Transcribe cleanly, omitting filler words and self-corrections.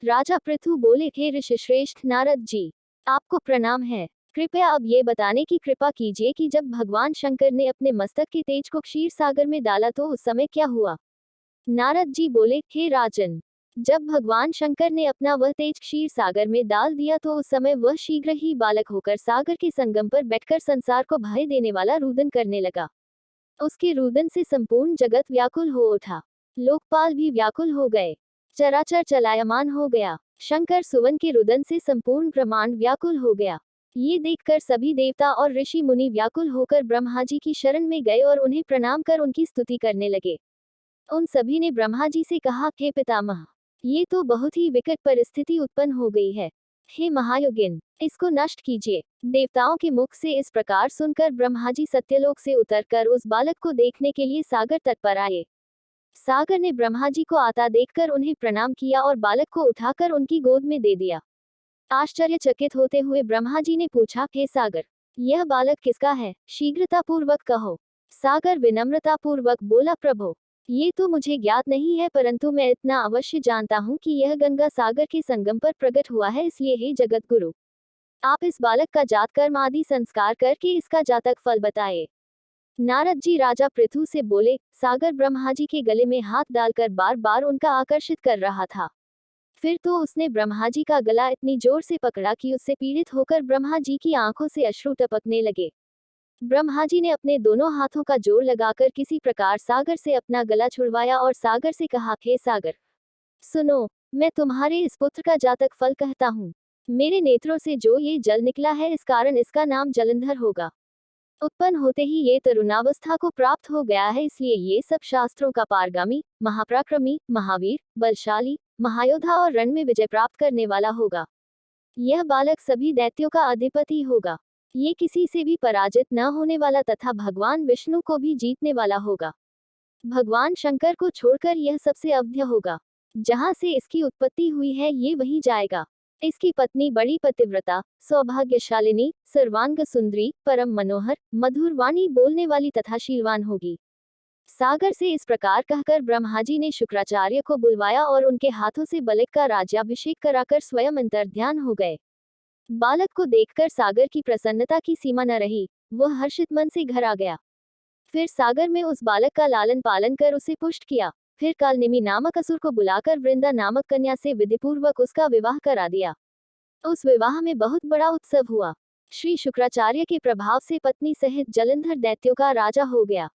राजा पृथु बोले, हे ऋषि श्रेष्ठ नारद जी, आपको प्रणाम है। कृपया अब ये बताने की कृपा कीजिए कि जब भगवान शंकर ने अपने मस्तक के तेज को क्षीर सागर में डाला तो उस समय क्या हुआ। नारद जी बोले, हे राजन, जब भगवान शंकर ने अपना वह तेज क्षीर सागर में डाल दिया तो उस समय वह शीघ्र ही बालक होकर सागर के संगम पर बैठकर संसार को भय देने वाला रुदन करने लगा। उसके रुदन से संपूर्ण जगत व्याकुल हो उठा। लोकपाल भी व्याकुल हो गए। चराचर चलायमान हो गया। शंकर सुवन के रुदन से संपूर्ण ब्रह्मांड व्याकुल हो गया। ये देखकर सभी देवता और ऋषि मुनि व्याकुल होकर ब्रह्मा जी की शरण में गए और उन्हें प्रणाम कर उनकी स्तुति करने लगे। उन सभी ने ब्रह्मा जी से कहा, हे पितामह, ये तो बहुत ही विकट परिस्थिति उत्पन्न हो गई है। हे महायोगिन, इसको नष्ट कीजिए। देवताओं के मुख से इस प्रकार सुनकर ब्रह्मा जी सत्यलोक से उतरकर उस बालक को देखने के लिए सागर तट पर आए। सागर ने ब्रह्मा जी को आता देखकर उन्हें प्रणाम किया और बालक को उठाकर उनकी गोद में दे दिया। आश्चर्यचकित होते हुए ब्रह्मा जी ने पूछा, हे सागर, यह बालक किसका है? शीघ्रतापूर्वक कहो। सागर विनम्रतापूर्वक बोला, प्रभो, ये तो मुझे ज्ञात नहीं है, परंतु मैं इतना अवश्य जानता हूँ कि यह गंगा सागर के संगम पर प्रकट हुआ है, इसलिए हे जगत गुरु, आप इस बालक का जात कर्म आदि संस्कार करके इसका जातक फल बताए। नारद जी राजा पृथु से बोले, सागर ब्रह्मा जी के गले में हाथ डालकर बार बार उनका आकर्षित कर रहा था। फिर तो उसने ब्रह्मा जी का गला इतनी जोर से पकड़ा कि उससे पीड़ित होकर ब्रह्मा जी की आंखों से अश्रु टपकने लगे। ब्रह्मा जी ने अपने दोनों हाथों का जोर लगाकर किसी प्रकार सागर से अपना गला छुड़वाया और सागर से कहा, हे सागर, सुनो, मैं तुम्हारे इस पुत्र का जातक फल कहता हूँ। मेरे नेत्रों से जो ये जल निकला है, इस कारण इसका नाम जलंधर होगा। उत्पन्न होते ही ये तरुणावस्था को प्राप्त हो गया है, इसलिए ये सब शास्त्रों का पारगामी, महापराक्रमी, महावीर, बलशाली, महायोद्धा और रण में विजय प्राप्त करने वाला होगा। यह बालक सभी दैत्यों का अधिपति होगा। ये किसी से भी पराजित न होने वाला तथा भगवान विष्णु को भी जीतने वाला होगा। भगवान शंकर को छोड़कर यह सबसे अवध्य होगा। जहाँ से इसकी उत्पत्ति हुई है ये वहीं जाएगा। इसकी पत्नी बड़ी पतिव्रता, सौभाग्यशालिनी, सर्वांग सुंदरी, परम मनोहर, मधुर वाणी बोलने वाली तथा शीलवान होगी। सागर से इस प्रकार कहकर ब्रह्मा जी ने शुक्राचार्य को बुलवाया और उनके हाथों से बालक का राज्याभिषेक कराकर स्वयं अंतर्ध्यान हो गए। बालक को देखकर सागर की प्रसन्नता की सीमा न रही। वह हर्षित मन से घर आ गया। फिर सागर में उस बालक का लालन पालन कर उसे पुष्ट किया। फिर कालनेमी नामक असुर को बुलाकर वृंदा नामक कन्या से विधिपूर्वक उसका विवाह करा दिया। उस विवाह में बहुत बड़ा उत्सव हुआ। श्री शुक्राचार्य के प्रभाव से पत्नी सहित जलंधर दैत्यों का राजा हो गया।